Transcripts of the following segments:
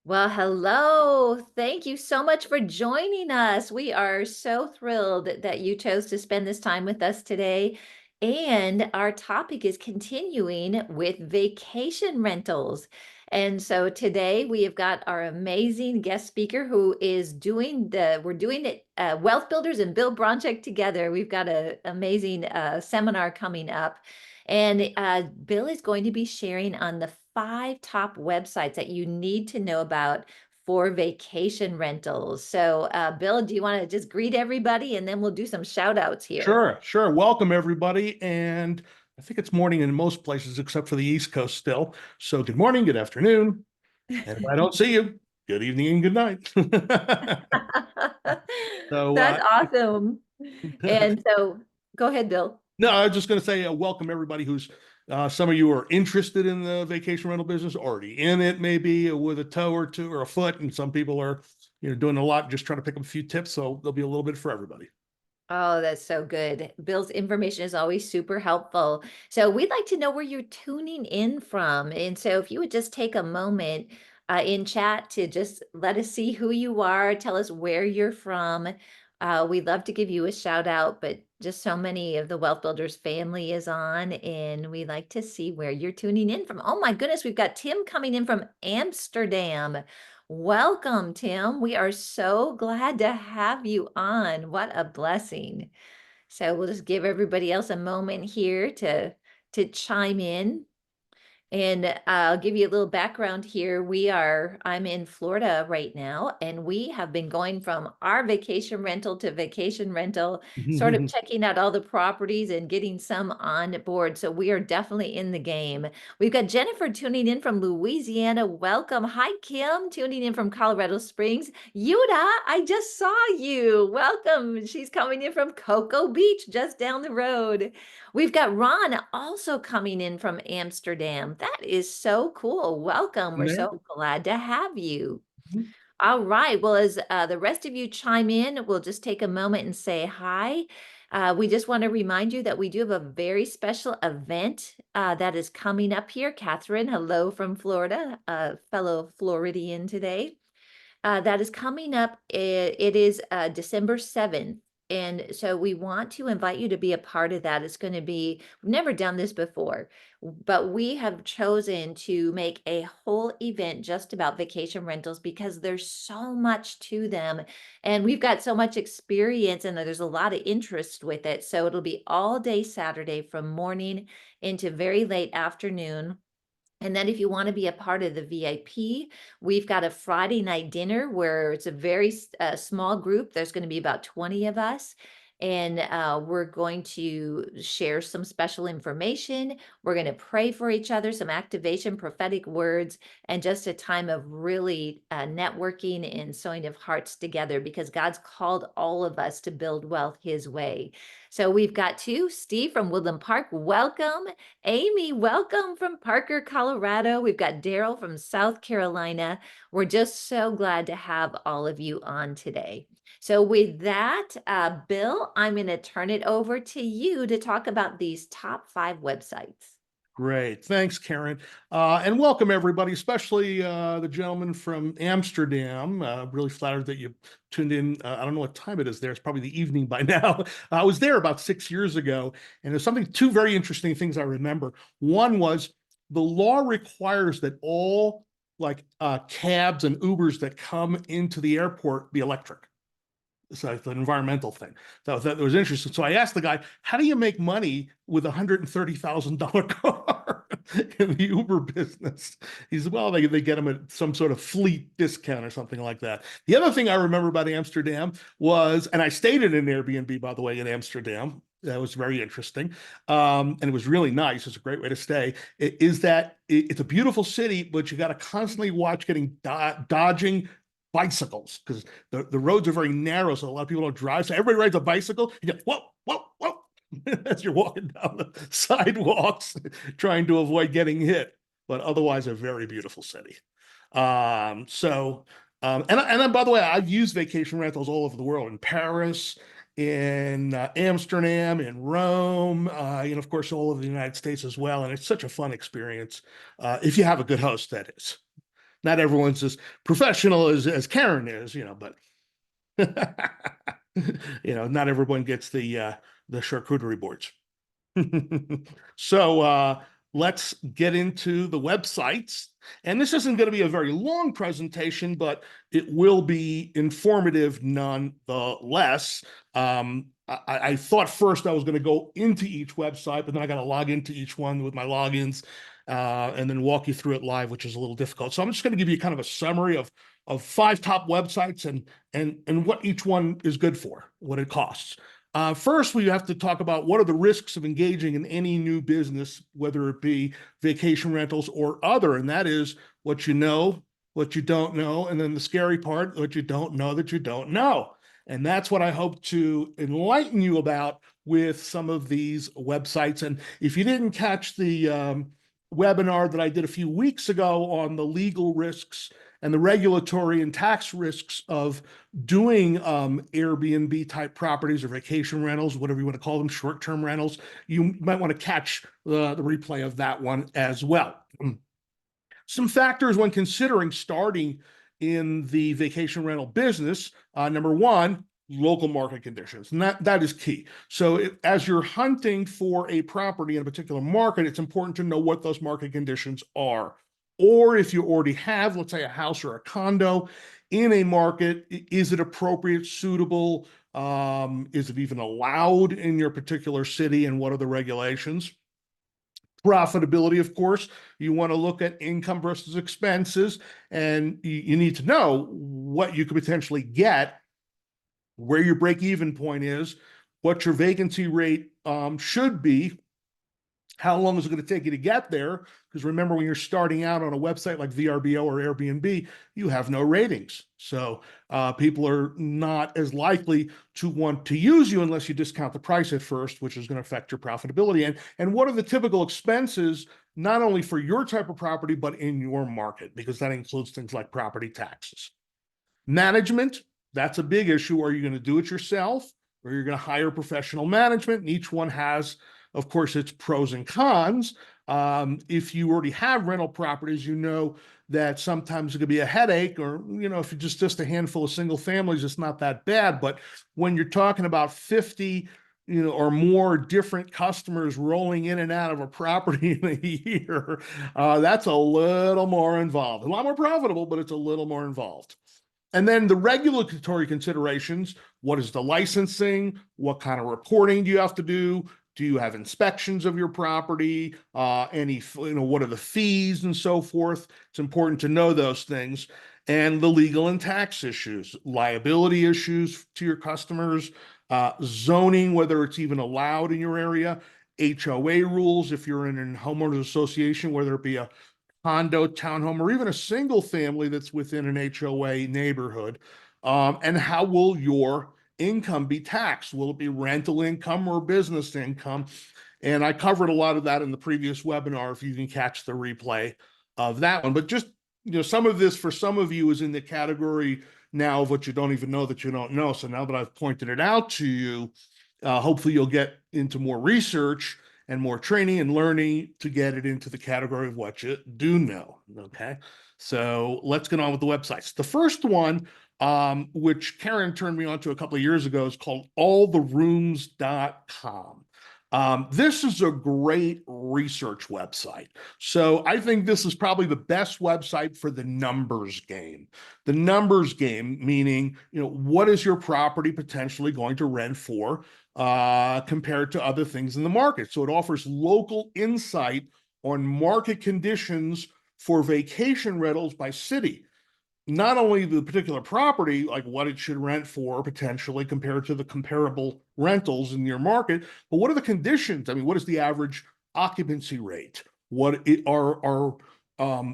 Well, hello. Thank you so much for joining us. We are so thrilled that you chose to spend this time with us today. And our topic is continuing with vacation rentals. And so today we have got our amazing guest speaker who is we're doing it, Wealth Builders and Bill Bronchick together. We've got an amazing seminar coming up. And Bill is going to be sharing on the 5 top websites that you need to know about for vacation rentals. So, Bill, do you want to just greet everybody and then we'll do some shout outs here? Sure, sure. Welcome, everybody. And I think it's morning in most places except for the East Coast still. So good morning, good afternoon. And if I don't see you, good evening and good night. So, That's awesome. And so, go ahead, Bill. no, I was just going to say welcome everybody who's some of you are interested in the vacation rental business, already in it, maybe with a toe or two or a foot. And some people are, doing a lot, just trying to pick up a few tips. So there'll be a little bit for everybody. Oh, that's so good. Bill's information is always super helpful. So we'd like to know where you're tuning in from. And so if you would just take a moment in chat to just let us see who you are, tell us where you're from. We'd love to give you a shout out, but just so many of the Wealth Builders family is on, and we like to see where you're tuning in from. Oh my goodness, we've got Tim coming in from Amsterdam. Welcome, Tim. We are so glad to have you on. What a blessing. So we'll just give everybody else a moment here to chime in. And I'll give you a little background here. I'm in Florida right now, and we have been going from our vacation rental to vacation rental, sort of checking out all the properties and getting some on board. So we are definitely in the game. We've got Jennifer tuning in from Louisiana. Welcome. Hi, Kim, tuning in from Colorado Springs. Yuda, I just saw you. Welcome. She's coming in from Cocoa Beach, just down the road. We've got Ron also coming in from Amsterdam. That is so cool. Welcome. We're There. so glad to have you. All right. Well, as the rest of you chime in, we'll just take a moment and say hi. We just want to remind you that we do have a very special event that is coming up here. Catherine, hello from Florida, fellow Floridian today. That is coming up. It is December 7th. And so we want to invite you to be a part of that. It's going to be, we've never done this before, but we have chosen to make a whole event just about vacation rentals because there's so much to them. And we've got so much experience and there's a lot of interest with it. So it'll be all day Saturday from morning into very late afternoon. And then if you want to be a part of the VIP, we've got a Friday night dinner where it's a very small group. There's going to be about 20 of us. And we're going to share some special information. We're going to pray for each other, some activation, prophetic words, and just a time of really networking and sewing of hearts together because God's called all of us to build wealth His way. So we've got Steve from Woodland Park. Welcome. Amy, welcome from Parker, Colorado. We've got Daryl from South Carolina. We're just so glad to have all of you on today. So with that, Bill, I'm going to turn it over to you to talk about these top 5 websites. Great. Thanks, Karen. And welcome, everybody, especially the gentleman from Amsterdam. Really flattered that you tuned in. I don't know what time it is there. It's probably the evening by now. I was there about 6 years ago, and there's two very interesting things I remember. One was the law requires that all cabs and Ubers that come into the airport be electric. So it's an environmental thing. So that was interesting. So I asked the guy, how do you make money with a $130,000 car in the Uber business? He said, well, they get them at some sort of fleet discount or something like that. The other thing I remember about Amsterdam was, and I stayed in an Airbnb, by the way, in Amsterdam. That was very interesting. And it was really nice. It's a great way to stay. Is that it's a beautiful city, but you got to constantly watch getting dodging bicycles because the roads are very narrow, so a lot of people don't drive. So everybody rides a bicycle. And you're, whoa, whoa, whoa, as you're walking down the sidewalks, trying to avoid getting hit. But otherwise, a very beautiful city. And then, by the way, I've used vacation rentals all over the world, in Paris, in Amsterdam, in Rome, and of course, all over the United States as well. And it's such a fun experience if you have a good host, that is. Not everyone's as professional as Karen is, but not everyone gets the charcuterie boards. So let's get into the websites. And this isn't going to be a very long presentation, but it will be informative nonetheless. I thought first I was going to go into each website, but then I got to log into each one with my logins and then walk you through it live, which is a little difficult. So I'm just going to give you kind of a summary of 5 top websites and what each one is good for, what it costs. First, we have to talk about what are the risks of engaging in any new business, whether it be vacation rentals or other, and that is what you know, what you don't know, and then the scary part, what you don't know that you don't know. And that's what I hope to enlighten you about with some of these websites. And if you didn't catch the webinar that I did a few weeks ago on the legal risks and the regulatory and tax risks of doing Airbnb type properties or vacation rentals, whatever you want to call them, short-term rentals, you might want to catch the replay of that one as well. Some factors when considering starting in the vacation rental business. Number one, local market conditions, and that is key. So as you're hunting for a property in a particular market, it's important to know what those market conditions are. Or if you already have, let's say, a house or a condo in a market, is it appropriate, suitable? Is it even allowed in your particular city, and what are the regulations? Profitability, of course, you want to look at income versus expenses, and you need to know what you could potentially get, where your break-even point is, what your vacancy rate should be, how long is it going to take you to get there? Because remember, when you're starting out on a website like VRBO or Airbnb, you have no ratings. So people are not as likely to want to use you unless you discount the price at first, which is going to affect your profitability. And what are the typical expenses, not only for your type of property, but in your market? Because that includes things like property taxes. Management, that's a big issue. Are you going to do it yourself, or you're going to hire professional management? And each one has, of course, its pros and cons. If you already have rental properties, you know that sometimes it could be a headache, or, if you're just a handful of single families, it's not that bad. But when you're talking about 50, or more different customers rolling in and out of a property in a year, that's a little more involved. A lot more profitable, but it's a little more involved. And then the regulatory considerations: what is the licensing? What kind of reporting do you have to do? Do you have inspections of your property? What are the fees and so forth? It's important to know those things. And the legal and tax issues, liability issues to your customers, zoning, whether it's even allowed in your area, HOA rules if you're in a homeowners association, whether it be a condo, townhome, or even a single family that's within an HOA neighborhood. And how will your income be taxed? Will it be rental income or business income? And I covered a lot of that in the previous webinar, if you can catch the replay of that one. But just, some of this for some of you is in the category now of what you don't even know that you don't know. So now that I've pointed it out to you, hopefully you'll get into more research and more training and learning to get it into the category of what you do know. Okay, so let's get on with the websites. The first one, which Karen turned me on to a couple of years ago, is called alltherooms.com. This is a great research website. So I think this is probably the best website for the numbers game. The numbers game, meaning, what is your property potentially going to rent for compared to other things in the market? So it offers local insight on market conditions for vacation rentals by city. Not only the particular property, like what it should rent for potentially compared to the comparable rentals in your market, but what are the conditions? I mean, what is the average occupancy rate? Are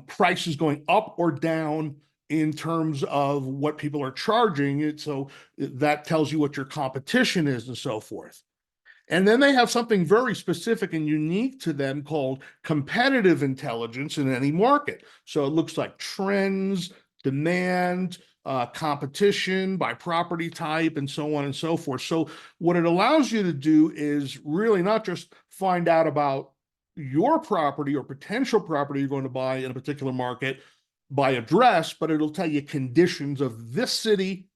prices going up or down in terms of what people are charging? So that tells you what your competition is and so forth. And then they have something very specific and unique to them called competitive intelligence in any market. So it looks like trends, demand, competition by property type, and so on and so forth. So what it allows you to do is really not just find out about your property or potential property you're going to buy in a particular market, by address, but it'll tell you conditions of this city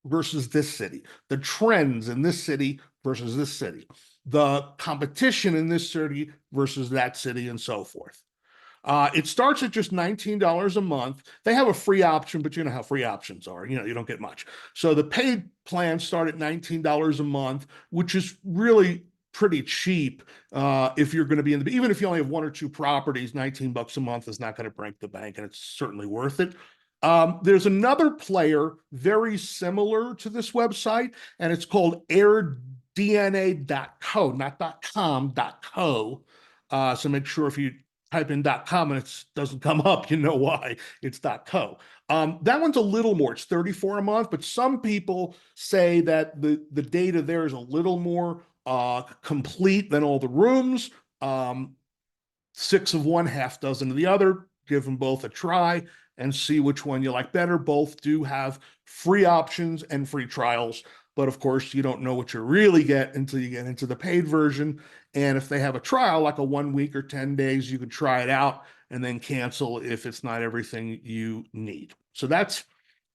versus this city, the trends in this city versus this city, the competition in this city versus that city, and so forth. It starts at just $19 a month. They have a free option, but you know how free options are. You don't get much. So the paid plans start at $19 a month, which is really pretty cheap if you're going to be in the, even if you only have one or two properties, $19 a month is not going to break the bank, and it's certainly worth it. There's another player very similar to this website, and it's called airdna.co, not .com, .co. So make sure if you type in .com and it doesn't come up, you know why. It's .co. That one's a little more. It's $34 a month, but some people say that the data there is a little more complete than all the rooms. 6 of one, half dozen of the other. Give them both a try and see which one you like better. Both do have free options and free trials, but of course you don't know what you really get until you get into the paid version. And if they have a trial, like a 1 week or 10 days, you can try it out and then cancel if it's not everything you need. So that's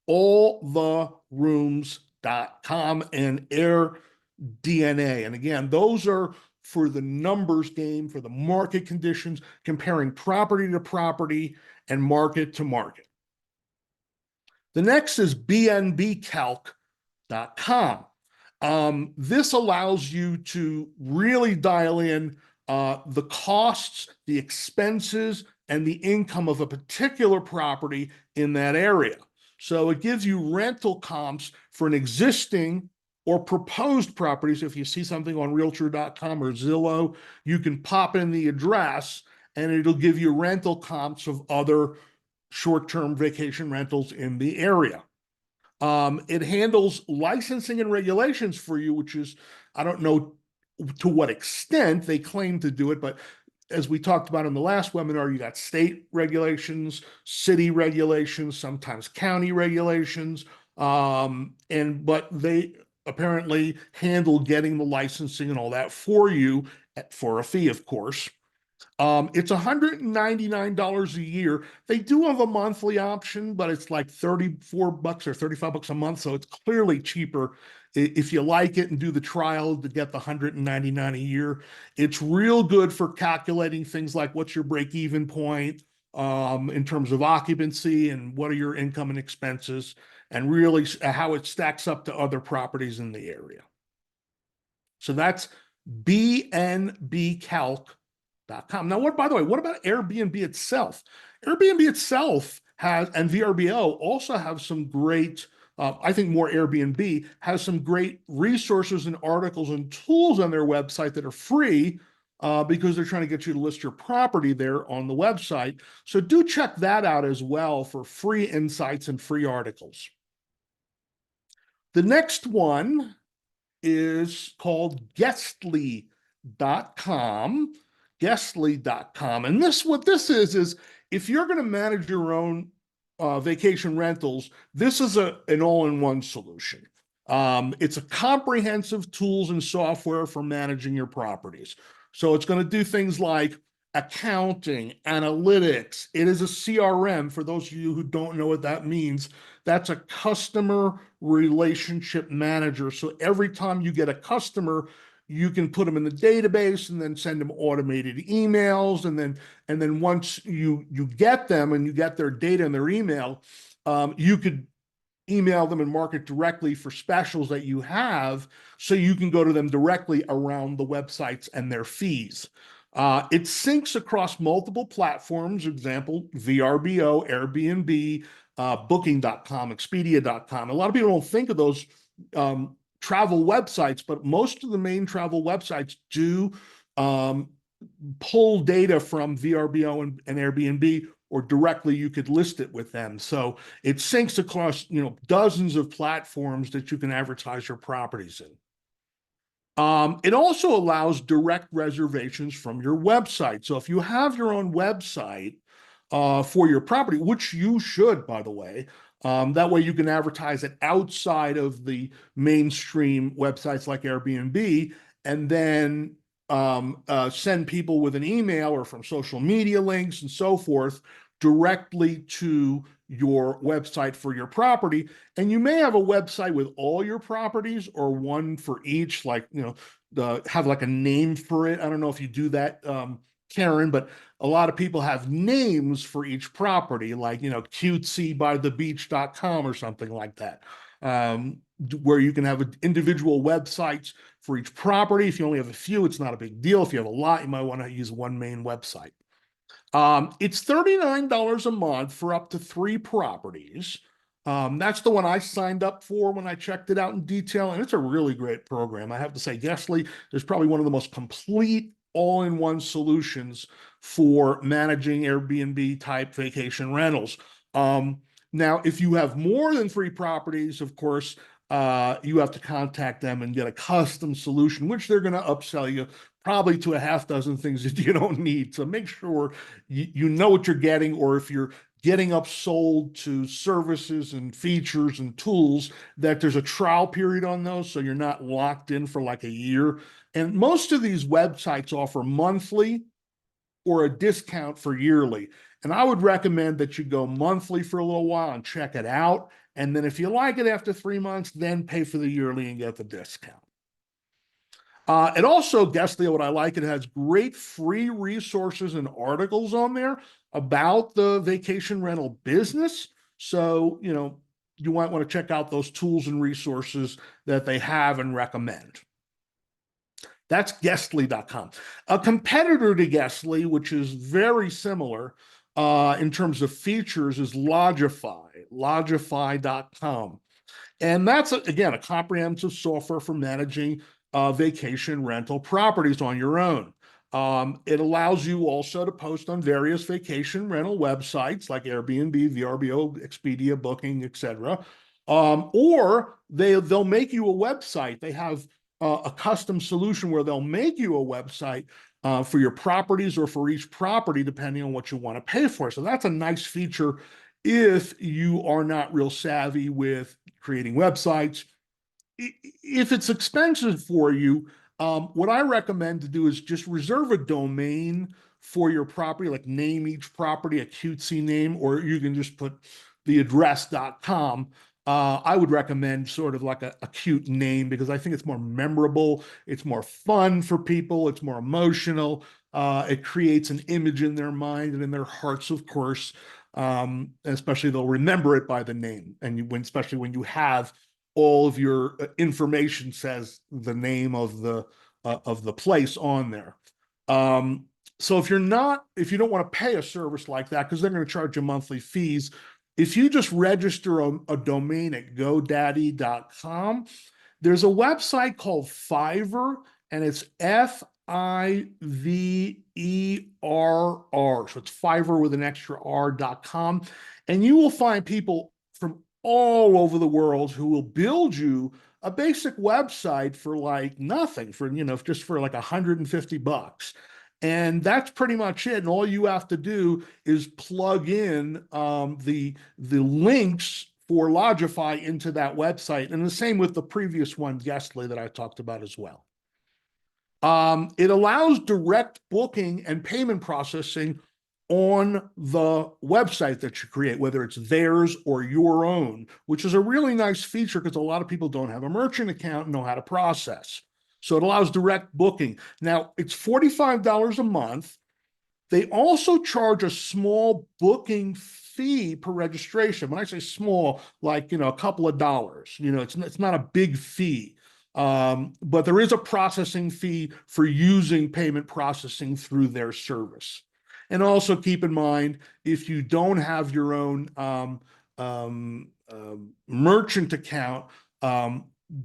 alltherooms.com and AirDNA. And again, those are for the numbers game, for the market conditions, comparing property to property and market to market. The next is bnbcalc.com. This allows you to really dial in the costs, the expenses, and the income of a particular property in that area. So it gives you rental comps for an existing or proposed properties. If you see something on realtor.com or Zillow, you can pop in the address and it'll give you rental comps of other short-term vacation rentals in the area. It handles licensing and regulations for you, which is, I don't know to what extent they claim to do it, but as we talked about in the last webinar, you got state regulations, city regulations, sometimes county regulations, but they apparently handle getting the licensing and all that for you for a fee, of course. It's $199 a year. They do have a monthly option, but it's like $34 or $35 a month. So it's clearly cheaper if you like it and do the trial to get the $199 a year. It's real good for calculating things like what's your break-even point in terms of occupancy and what are your income and expenses, and really how it stacks up to other properties in the area. So that's bnbcalc.com. Now, by the way, what about Airbnb itself? Airbnb itself has, and VRBO also have some great, I think more Airbnb has some great resources and articles and tools on their website that are free because they're trying to get you to list your property there on the website. So do check that out as well for free insights and free articles. The next one is called Guestly.com. Guestly.com. And what this is if you're going to manage your own vacation rentals, this is an all-in-one solution. It's a comprehensive tools and software for managing your properties. So it's going to do things like accounting, analytics. It is a CRM. For those of you who don't know what that means, that's a customer relationship manager. So every time you get a customer, you can put them in the database and then send them automated emails. And then once you get them and you get their data and their email, you could email them and market directly for specials that you have, so you can go to them directly around the websites and their fees. It syncs across multiple platforms, example, VRBO, Airbnb, Booking.com, Expedia.com. A lot of people don't think of those travel websites, but most of the main travel websites do pull data from VRBO and Airbnb, or directly you could list it with them. So it syncs across dozens of platforms that you can advertise your properties in. It also allows direct reservations from your website. So if you have your own website for your property, which you should, by the way, that way you can advertise it outside of the mainstream websites like Airbnb, and then send people with an email or from social media links and so forth directly to your website for your property. And you may have a website with all your properties or one for each, like, have like a name for it. I don't know if you do that, Karen, but a lot of people have names for each property, like, cutesybythebeach.com or something like that, where you can have individual websites for each property. If you only have a few, it's not a big deal. If you have a lot, you might want to use one main website. It's $39 a month for up to 3 properties. That's the one I signed up for when I checked it out in detail, and it's a really great program. I have to say, Guestly is probably one of the most complete all-in-one solutions for managing Airbnb type vacation rentals. Now, if you have more than 3 properties, of course, you have to contact them and get a custom solution, which they're going to upsell you probably to a half dozen things that you don't need. So make sure you know what you're getting, or if you're getting upsold to services and features and tools, that there's a trial period on those, so you're not locked in for like a year. And most of these websites offer monthly or a discount for yearly. And I would recommend that you go monthly for a little while and check it out. And then if you like it after 3 months, then pay for the yearly and get the discount. It also, Guestly, what I like, it has great free resources and articles on there about the vacation rental business. So, you might want to check out those tools and resources that they have and recommend. That's Guestly.com. A competitor to Guestly, which is very similar in terms of features, is Lodgify, Lodgify.com. And that's, again, a comprehensive software for managing vacation rental properties on your own. It allows you also to post on various vacation rental websites like Airbnb, VRBO, Expedia, Booking, etc. Or they'll make you a website. They have a custom solution where they'll make you a website for your properties or for each property, depending on what you want to pay for. So that's a nice feature if you are not real savvy with creating websites. If it's expensive for you, what I recommend to do is just reserve a domain for your property, like name each property a cutesy name, or you can just put the address.com. I would recommend sort of like a cute name, because I think it's more memorable, it's more fun for people, it's more emotional. It creates an image in their mind and in their hearts, of course. Especially they'll remember it by the name, and especially when you have all of your information says the name of the place on there. So if you don't want to pay a service like that, because they're going to charge you monthly fees, if you just register a domain at GoDaddy.com, there's a website called Fiverr, and it's Fiverr. So it's Fiverr with an extra R.com. And you will find people from all over the world who will build you a basic website for like nothing, for, just for like $150. And that's pretty much it. And all you have to do is plug in the links for Lodgify into that website. And the same with the previous one, Guestly, that I talked about as well. It allows direct booking and payment processing on the website that you create, whether it's theirs or your own, which is a really nice feature because a lot of people don't have a merchant account and know how to process. So it allows direct booking. Now, it's $45 a month. They also charge a small booking fee per registration. When I say small, like, a couple of dollars, it's not a big fee. But there is a processing fee for using payment processing through their service. And also keep in mind, if you don't have your own merchant account,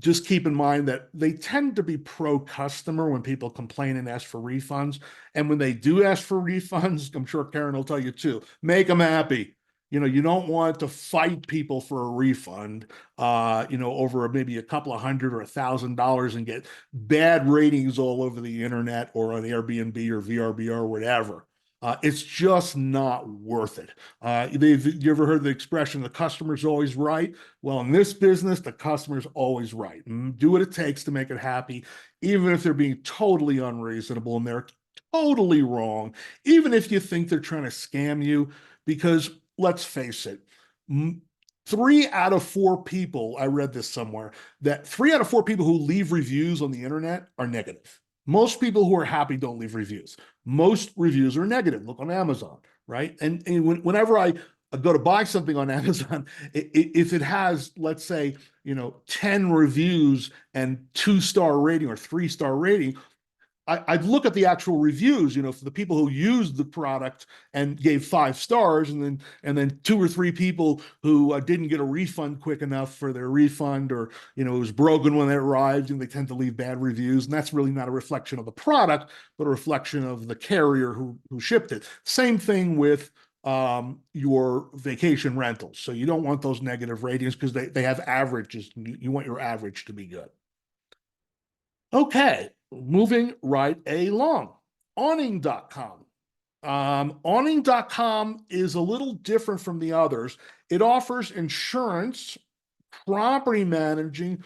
just keep in mind that they tend to be pro-customer when people complain and ask for refunds. And when they do ask for refunds, I'm sure Karen will tell you too, make them happy. You don't want to fight people for a refund, over maybe a couple of $100 or $1,000 and get bad ratings all over the internet or on Airbnb or VRBO or whatever. It's just not worth it. You ever heard the expression, the customer's always right? Well, in this business, the customer's always right. Do what it takes to make it happy, even if they're being totally unreasonable and they're totally wrong. Even if you think they're trying to scam you, because let's face it, 3 out of 4 people, I read this somewhere, that 3 out of 4 people who leave reviews on the internet are negative. Most people who are happy don't leave reviews. Most reviews are negative. Look on Amazon, right? And whenever I go to buy something on Amazon, if it has, let's say, 10 reviews and 2-star rating or 3-star rating, I'd look at the actual reviews, for the people who used the product and gave 5 stars, and then 2 or 3 people who didn't get a refund quick enough for their refund, or it was broken when it arrived, and they tend to leave bad reviews, and that's really not a reflection of the product, but a reflection of the carrier who shipped it. Same thing with your vacation rentals. So you don't want those negative ratings because they have averages. You want your average to be good. Okay, moving right along. Awning.com. Awning.com is a little different from the others. It offers insurance, property managing,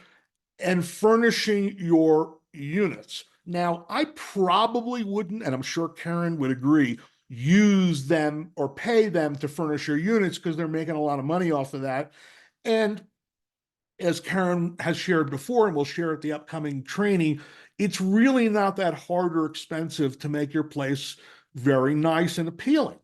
and furnishing your units. Now, I probably wouldn't, and I'm sure Karen would agree, use them or pay them to furnish your units because they're making a lot of money off of that. And as Karen has shared before, and we'll share at the upcoming training, it's really not that hard or expensive to make your place very nice and appealing.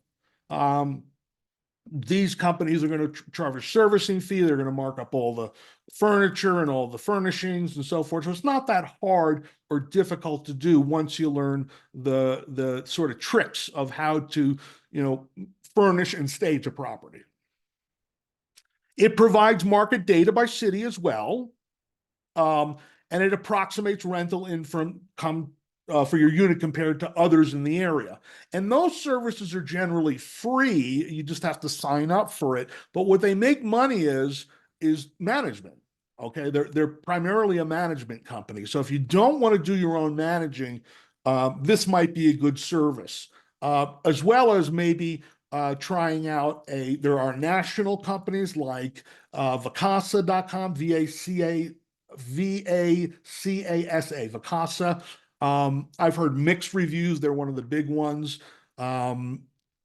These companies are going to charge a servicing fee. They're going to mark up all the furniture and all the furnishings and so forth. So it's not that hard or difficult to do once you learn the sort of tricks of how to, furnish and stage a property. It provides market data by city as well, and it approximates rental income for your unit compared to others in the area. And those services are generally free. You just have to sign up for it. But what they make money is management. Okay, they're primarily a management company. So if you don't want to do your own managing, this might be a good service, as well as maybe trying out there are national companies like Vacasa.com, Vacasa, Vacasa. I've heard mixed reviews. They're one of the big ones,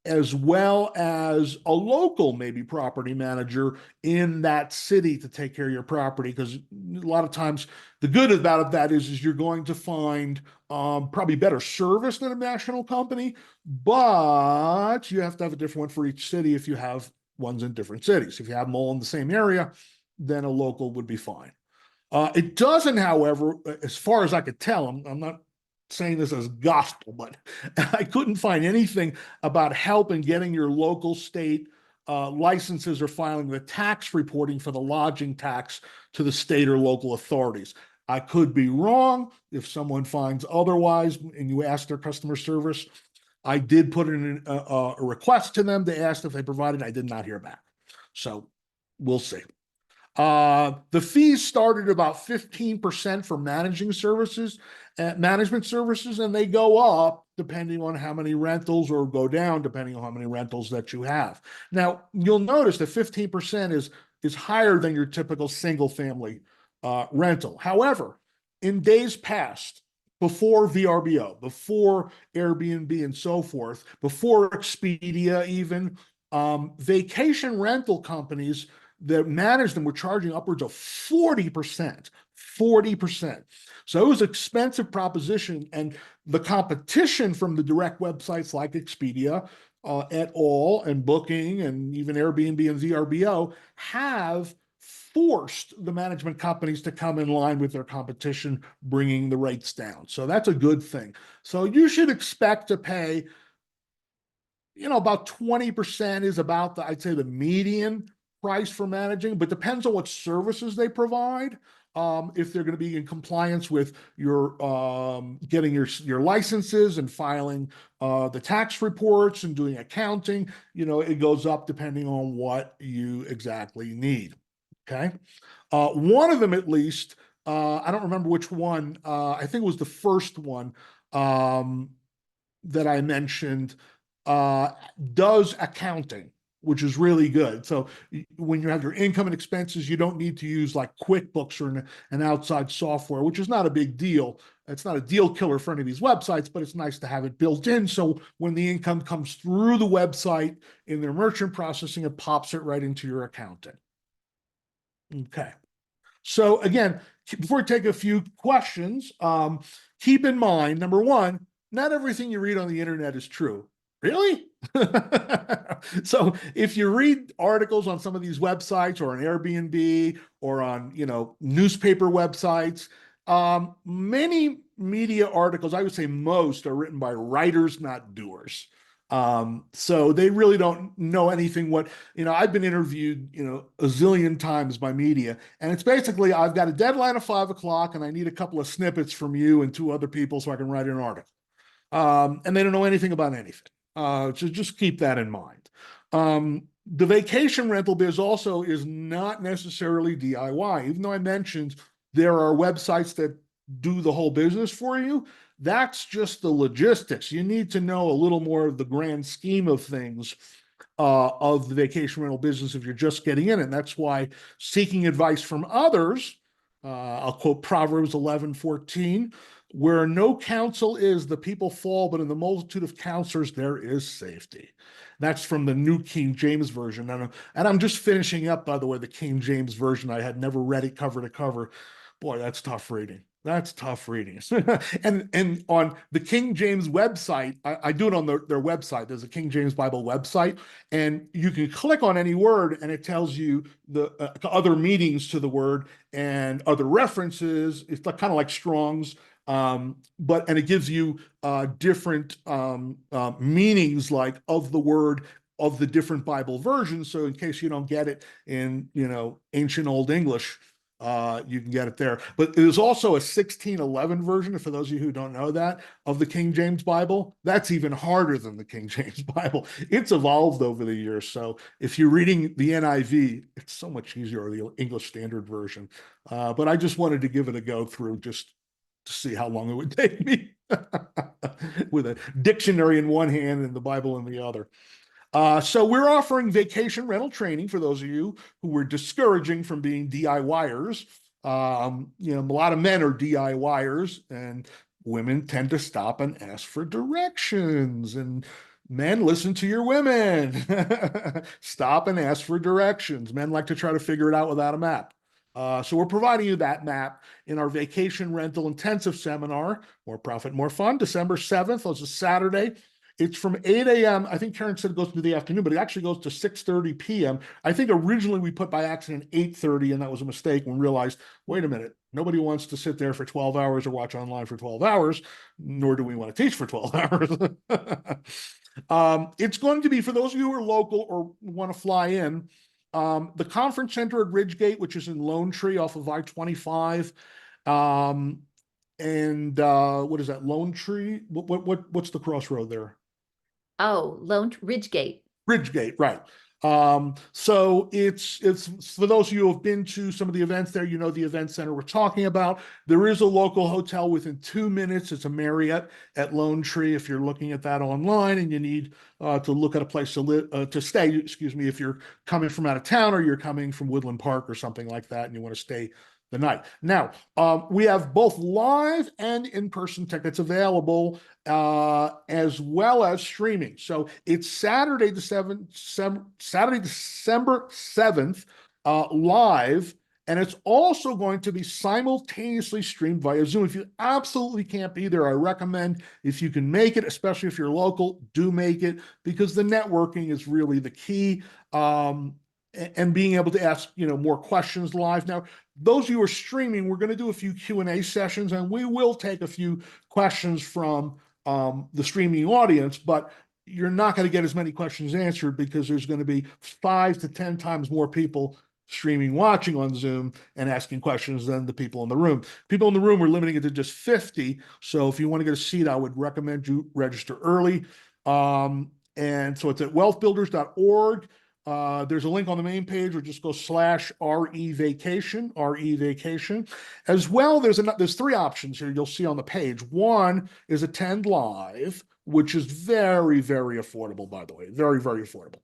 as well as a local maybe property manager in that city to take care of your property. Because a lot of times the good about that is you're going to find probably better service than a national company, but you have to have a different one for each city if you have ones in different cities. If you have them all in the same area, then a local would be fine. It doesn't, however, as far as I could tell, I'm not saying this as gospel, but I couldn't find anything about help in getting your local state licenses or filing the tax reporting for the lodging tax to the state or local authorities. I could be wrong. If someone finds otherwise and you ask their customer service, I did put in a request to them to ask if they provided. I did not hear back. So we'll see. The fees started about 15% for management services, and they go up depending on how many rentals, or go down depending on how many rentals that you have. Now, you'll notice that 15% is higher than your typical single family rental. However, in days past, before VRBO, before Airbnb and so forth, before Expedia even, vacation rental companies that managed them were charging upwards of 40%. 40%. So it was an expensive proposition, and the competition from the direct websites like Expedia et al. And Booking and even Airbnb and VRBO have forced the management companies to come in line with their competition, bringing the rates down. So that's a good thing. So you should expect to pay, about 20% is about I'd say the median price for managing, but depends on what services they provide. If they're going to be in compliance with your getting your licenses and filing the tax reports and doing accounting, it goes up depending on what you exactly need. Okay, one of them at least, I don't remember which one. I think it was the first one that I mentioned, does accounting. which is really good. So when you have your income and expenses, you don't need to use like QuickBooks or an outside software, which is not a big deal. It's not a deal killer for any of these websites, but it's nice to have it built in. So when the income comes through the website in their merchant processing, it pops it right into your accounting. Okay. So again, before we take a few questions, keep in mind, number one, not everything you read on the internet is true. Really? So if you read articles on some of these websites or on Airbnb or on, newspaper websites, many media articles, I would say most, are written by writers, not doers. So they really don't know anything I've been interviewed, a zillion times by media, and it's basically, I've got a deadline of 5 o'clock and I need a couple of snippets from you and two other people so I can write an article. And they don't know anything about anything. So just keep that in mind. The vacation rental biz also is not necessarily DIY, even though I mentioned there are websites that do the whole business for you. That's just the logistics. You need to know a little more of the grand scheme of things of the vacation rental business if you're just getting in it. And that's why seeking advice from others, I'll quote Proverbs 11:14, where no counsel is, the people fall, but in the multitude of counselors, there is safety. That's from the New King James Version. And I'm just finishing up, by the way, the King James Version. I had never read it cover to cover. Boy, that's tough reading. That's tough reading. and on the King James website, I do it on their website. There's a King James Bible website, and you can click on any word, and it tells you the other meanings to the word and other references. It's kind of like Strong's, and it gives you different meanings, like of the word of the different Bible versions. So in case you don't get it in ancient Old English, you can get it there. But there's also a 1611 version, for those of you who don't know that, of the King James Bible. That's even harder than the King James Bible. It's evolved over the years. So if you're reading the NIV, it's so much easier, or the English Standard Version. But I just wanted to give it a go through just to see how long it would take me with a dictionary in one hand and the Bible in the other. So we're offering vacation rental training for those of you who were discouraging from being DIYers. A lot of men are DIYers, and women tend to stop and ask for directions. And men, listen to your women. Stop and ask for directions. Men like to try to figure it out without a map. So we're providing you that map in our vacation rental intensive seminar, More Profit, More Fun, December 7th. It's a Saturday. It's from 8 a.m. I think Karen said it goes into the afternoon, but it actually goes to 6:30 p.m. I think originally we put by accident 8:30, and that was a mistake when we realized, wait a minute, nobody wants to sit there for 12 hours or watch online for 12 hours, nor do we want to teach for 12 hours. It's going to be, for those of you who are local or want to fly in, the conference center at Ridgegate, which is in Lone Tree off of I-25. What is that, Lone Tree? What's the crossroad there? Oh, Ridgegate. Ridgegate, right. So it's for those of you who have been to some of the events there, the event center we're talking about. There is a local hotel within 2 minutes. It's a Marriott at Lone Tree. If you're looking at that online and you need to look at a place to stay, excuse me, if you're coming from out of town or you're coming from Woodland Park or something like that and you want to stay the night. Now, we have both live and in-person tickets available, as well as streaming. So it's Saturday, December 7th, live, and it's also going to be simultaneously streamed via Zoom. If you absolutely can't be there, I recommend, if you can make it, especially if you're local, do make it, because the networking is really the key. And being able to ask, more questions live. Now, those of you who are streaming, we're going to do a few Q&A sessions, and we will take a few questions from the streaming audience, but you're not going to get as many questions answered because there's going to be 5 to 10 times more people streaming, watching on Zoom and asking questions than the people in the room. People in the room, we're limiting it to just 50. So if you want to get a seat, I would recommend you register early. And so it's at wealthbuilders.org. There's a link on the main page, or just go /RE vacation. As well, there's 3 options here you'll see on the page. One is attend live, which is very, very affordable, by the way, very, very affordable.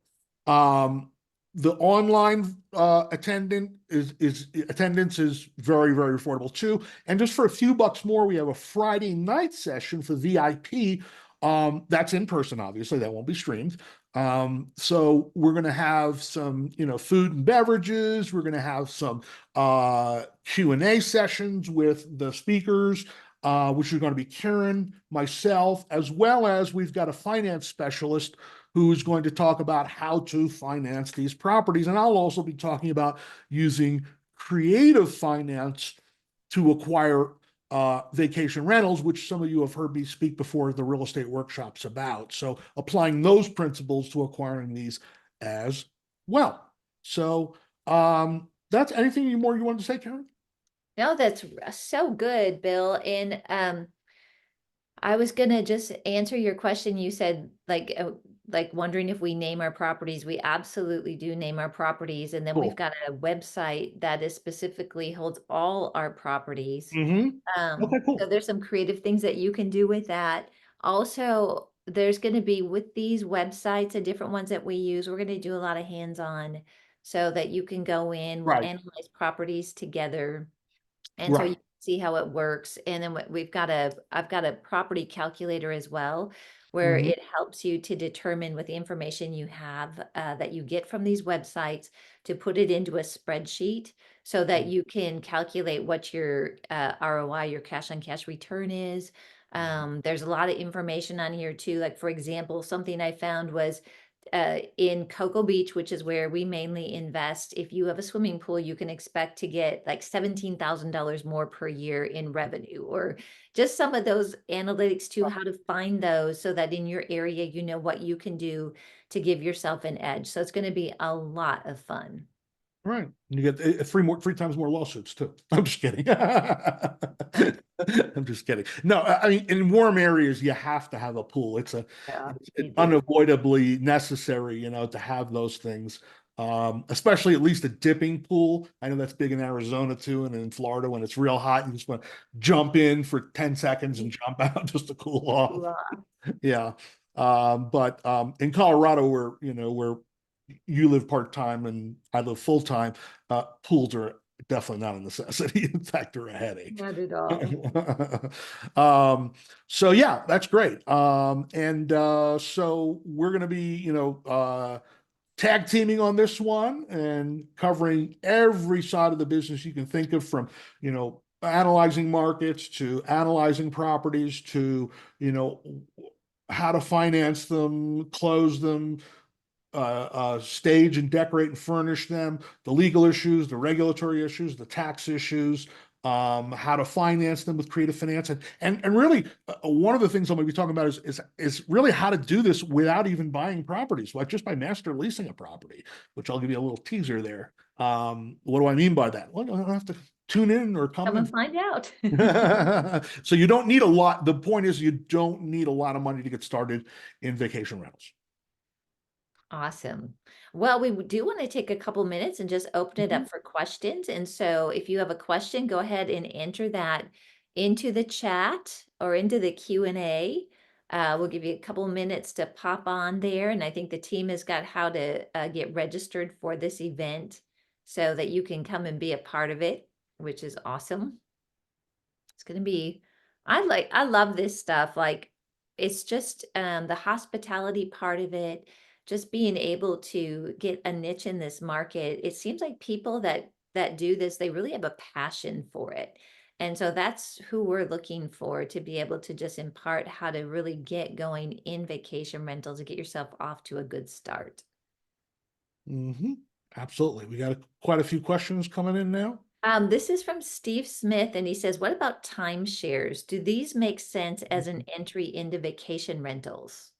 Um, the online attendance is very, very affordable too. And just for a few bucks more, we have a Friday night session for VIP. That's in person, obviously, that won't be streamed. So we're going to have some, food and beverages. We're going to have some Q&A sessions with the speakers, which are going to be Karen, myself, as well as we've got a finance specialist who's going to talk about how to finance these properties. And I'll also be talking about using creative finance to acquire vacation rentals, which some of you have heard me speak before the real estate workshops about. So applying those principles to acquiring these as well. So that's anything more you wanted to say, Karen? No, that's so good, Bill. And I was gonna just answer your question. You said like wondering if we name our properties. We absolutely do name our properties, and then we've Cool. got a website that is specifically holds all our properties. Mm-hmm. Okay, So cool. there's some creative things that you can do with that. Also, there's going to be with these websites and different ones that we use, we're going to do a lot of hands-on so that you can go in, we'll Right, analyze properties together. And so you right. can see how it works. And then I've got a property calculator as well, where Mm-hmm. it helps you to determine with the information you have that you get from these websites to put it into a spreadsheet so that you can calculate what your ROI, your cash on cash return is. There's a lot of information on here too. Like for example, something I found was in Cocoa Beach, which is where we mainly invest, if you have a swimming pool, you can expect to get like $17,000 more per year in revenue, or just some of those analytics to how to find those so that in your area, you know what you can do to give yourself an edge. So it's going to be a lot of fun. Right. You get three times more lawsuits too. I'm just kidding. I'm just kidding. No, I mean, in warm areas, you have to have a pool. Yeah, It's you do. unavoidably necessary, to have those things. Especially at least a dipping pool. I know that's big in Arizona too, and in Florida when it's real hot, you just want to jump in for 10 seconds and jump out just to cool off. Yeah. But in Colorado, where you live part-time and I live full-time, pools are definitely not a necessity. In fact, they're a headache. Not at all. um, so yeah, that's great. And so we're going to be, tag teaming on this one and covering every side of the business you can think of, from, analyzing markets to analyzing properties to, how to finance them, close them, stage and decorate and furnish them, the legal issues, the regulatory issues, the tax issues, how to finance them with creative finance, and really one of the things I'm going to be talking about is really how to do this without even buying properties, like just by master leasing a property, which I'll give you a little teaser there. What do I mean by that? Well, I don't have to tune in or come Come and in. find out. So you don't need a lot. The point is, you don't need a lot of money to get started in vacation rentals. Awesome. Well, we do want to take a couple minutes and just open it Mhm. up for questions. And so if you have a question, go ahead and enter that into the chat or into the Q&A. We'll give you a couple minutes to pop on there. And I think the team has got how to get registered for this event so that you can come and be a part of it, which is awesome. It's gonna be, I love this stuff. Like it's just the hospitality part of it, just being able to get a niche in this market. It seems like people that do this, they really have a passion for it. And so that's who we're looking for to be able to just impart how to really get going in vacation rentals to get yourself off to a good start. Mm-hmm. Absolutely. We got quite a few questions coming in now. This is from Steve Smith, and he says, what about timeshares? Do these make sense as an entry into vacation rentals?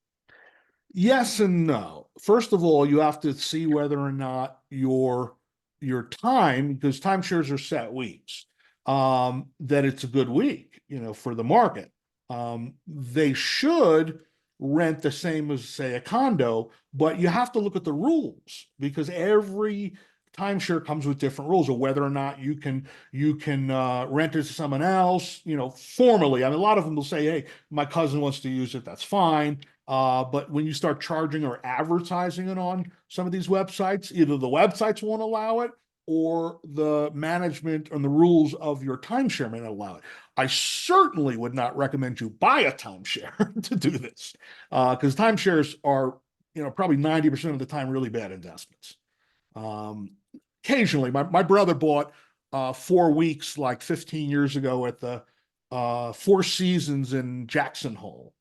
Yes and no. First of all, you have to see whether or not your time, because timeshares are set weeks, that it's a good week, for the market. They should rent the same as, say, a condo, but you have to look at the rules, because every timeshare comes with different rules of whether or not you can rent it to someone else, formally. I mean, a lot of them will say, "Hey, my cousin wants to use it. That's fine." But when you start charging or advertising it on some of these websites, either the websites won't allow it or the management and the rules of your timeshare may not allow it. I certainly would not recommend you buy a timeshare to do this, because timeshares are, probably 90% of the time really bad investments. Um, Occasionally, my brother bought 4 weeks like 15 years ago at the Four Seasons in Jackson Hole.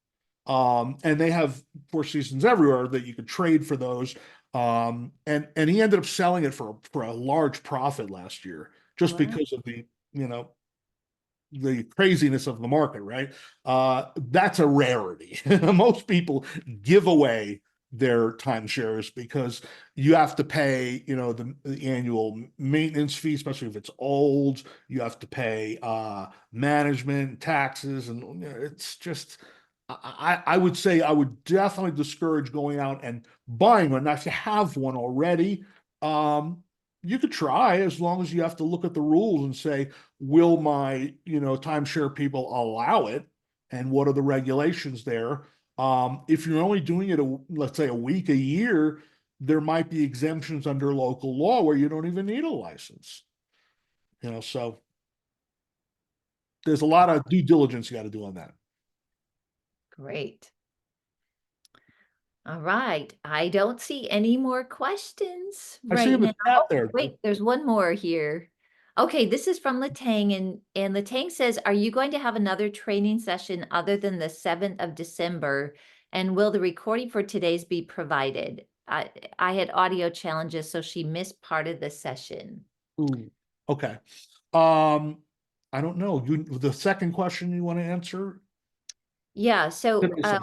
And they have Four Seasons everywhere that you could trade for those. And he ended up selling it for a large profit last year, just Wow. because of you know, the craziness of the market, right? That's a rarity. Most people give away their timeshares because you have to pay, the annual maintenance fee, especially if it's old. You have to pay management, taxes, and it's just. I would say I would definitely discourage going out and buying one. Now, if you have one already, um, you could try, as long as you have to look at the rules and say, will my timeshare people allow it, and what are the regulations there? If you're only doing it let's say a week a year, there might be exemptions under local law where you don't even need a license. So there's a lot of due diligence you got to do on that. Great. All right. I don't see any more questions I see right in the now. chat Oh, there. wait, there's one more here. Okay, this is from Latang, and Latang says, are you going to have another training session other than the 7th of December? And will the recording for today's be provided? I had audio challenges, so she missed part of the session. Ooh, okay. Um, I don't know. The second question you want to answer? Yeah, so Today's session.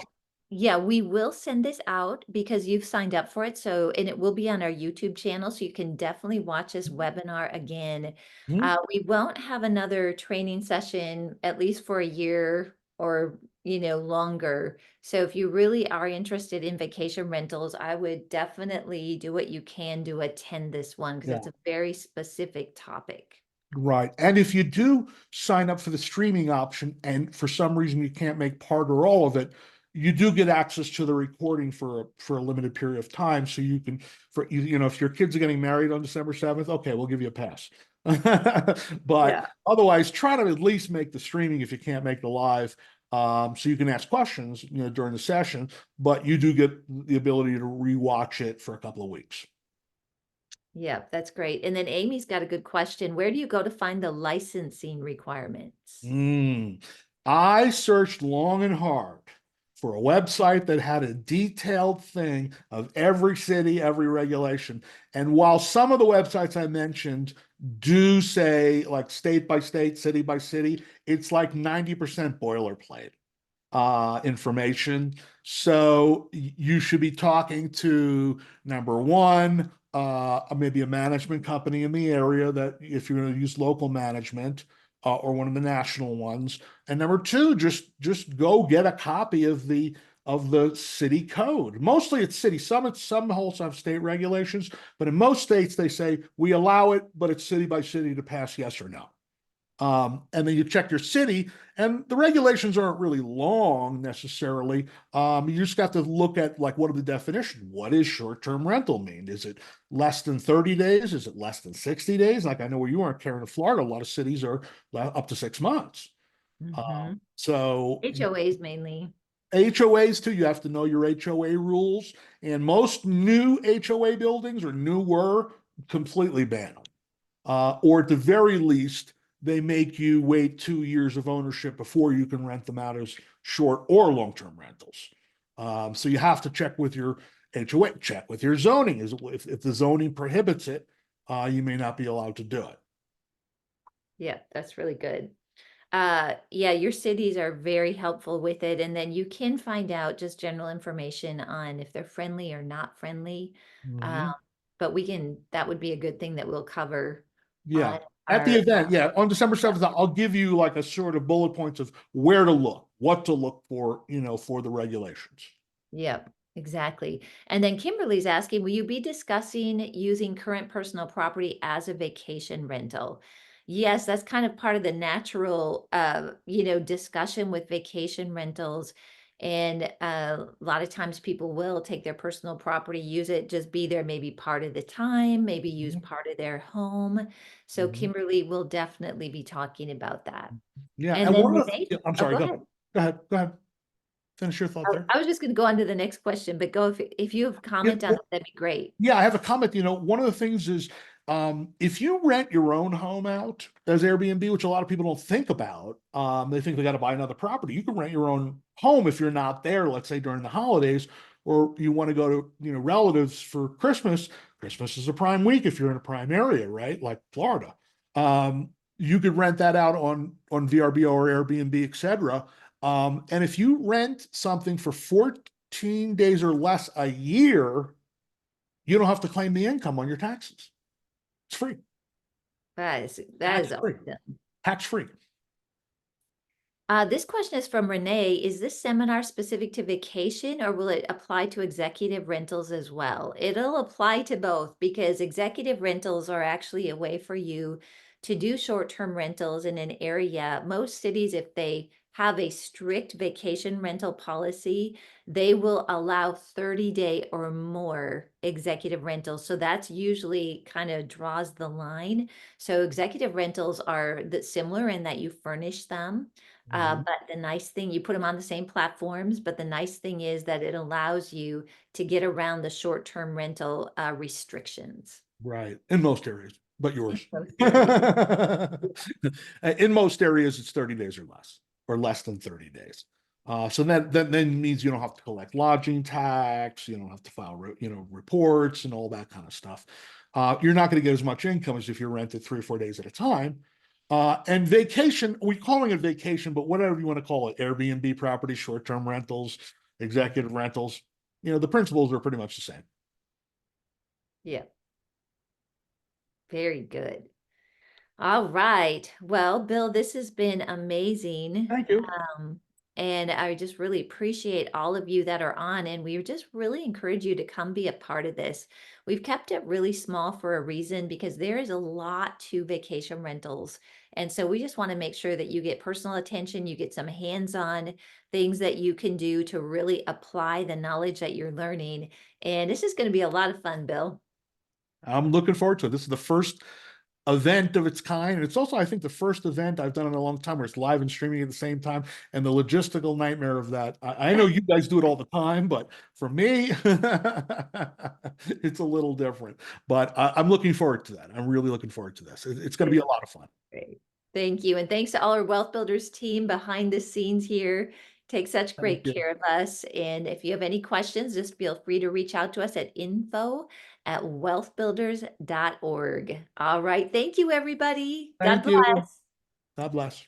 yeah, we will send this out because you've signed up for it. So, and it will be on our YouTube channel, so you can definitely watch this webinar again. Mhm. We won't have another training session at least for a year or, longer. So if you really are interested in vacation rentals, I would definitely do what you can to attend this one because Yeah. it's a very specific topic. Right. And if you do sign up for the streaming option and for some reason you can't make part or all of it, you do get access to the recording for a limited period of time. So you can, if your kids are getting married on December 7th, okay, we'll give you a pass. But Yeah. otherwise, try to at least make the streaming if you can't make the live. So you can ask questions, during the session, but you do get the ability to rewatch it for a couple of weeks. Yeah, that's great. And then Amy's got a good question. Where do you go to find the licensing requirements? I searched long and hard for a website that had a detailed thing of every city, every regulation. And while some of the websites I mentioned do say like state by state, city by city, it's like 90% boilerplate information. So you should be talking to, number one, maybe a management company in the area that if you're going to use local management, or one of the national ones. And number two, just go get a copy of the city code. Mostly it's city. Some also have state regulations, but in most states they say we allow it, but it's city by city to pass yes or no. And then you check your city, and the regulations aren't really long necessarily. You just got to look at like what are the definitions? What does short-term rental mean? Is it less than 30 days? Is it less than 60 days? Like I know where you are, Karen, in Florida, a lot of cities are up to 6 months. Hmm. So HOAs mainly. HOAs too, you have to know your HOA rules. And most new HOA buildings or newer completely ban them. Or at the very least, they make you wait 2 years of ownership before you can rent them out as short or long-term rentals. So you have to check with your HOA, check with your zoning. If the zoning prohibits it, you may not be allowed to do it. Yeah, that's really good. Yeah, your cities are very helpful with it. And then you can find out just general information on if they're friendly or not friendly. Uh, Mhm. but that would be a good thing that we'll cover Yeah. on At the our, event, yeah, on December 7th, I'll give you like a sort of bullet points of where to look, what to look for, for the regulations. yep, exactly. And then Kimberly's asking, will you be discussing using current personal property as a vacation rental? Yes, that's kind of part of the natural, discussion with vacation rentals. And a lot of times people will take their personal property, use it, just be there maybe part of the time, maybe use Mhm, part of their home. So mhm. Kimberly will definitely be talking about that. Yeah, And and then one of the, Renee, yeah, I'm oh, sorry, go go ahead. ahead. Go ahead, go ahead. Finish your thought there. I was just going to go on to the next question, but go if you have a Yeah, comment on it, well, that'd be great. yeah, I have a comment. One of the things is, if you rent your own home out as Airbnb, which a lot of people don't think about, they think they got to buy another property. You can rent your own home if you're not there, let's say during the holidays, or you want to go to, relatives for Christmas. Christmas is a prime week if you're in a prime area, right? Like Florida. You could rent that out on VRBO or Airbnb, etc. And if you rent something for 14 days or less a year, you don't have to claim the income on your taxes. It's free, That tax is free, awesome. tax free. This question is from Renee. Is this seminar specific to vacation or will it apply to executive rentals as well? It'll apply to both because executive rentals are actually a way for you to do short-term rentals in an area. Most cities, if they have a strict vacation rental policy, they will allow 30-day or more executive rentals. So that's usually kind of draws the line. So executive rentals are similar in that you furnish them. Mhm. But the nice thing, you put them on the same platforms, but the nice thing is that it allows you to get around the short-term rental restrictions Right. In most areas, but in yours. most areas. In most areas, it's 30 days or less than 30 days. So that then means you don't have to collect lodging tax, you don't have to file, reports and all that kind of stuff. You're not going to get as much income as if you rent it 3 or 4 days at a time. And vacation, we're calling it vacation, but whatever you want to call it, Airbnb property, short-term rentals, executive rentals, the principles are pretty much the same. Yeah, very good. All right. Well, Bill, this has been amazing. Thank you. Um, and I just really appreciate all of you that are on, and we just really encourage you to come be a part of this. We've kept it really small for a reason because there is a lot to vacation rentals. And so we just want to make sure that you get personal attention, you get some hands-on things that you can do to really apply the knowledge that you're learning. And this is going to be a lot of fun, Bill. I'm looking forward to it. This is the first event of its kind. And it's also, I think, the first event I've done in a long time where it's live and streaming at the same time. And the logistical nightmare of that. I know you guys do it all the time, but for me, it's a little different. But I'm looking forward to that. I'm really looking forward to this. It's going to be a lot of fun. Great. Thank you. And thanks to all our Wealth Builders team behind the scenes here. Take such Thank great you. care of us. And if you have any questions, just feel free to reach out to us at info@wealthbuilders.org. All right. Thank you, everybody. God Thank you. bless. God bless.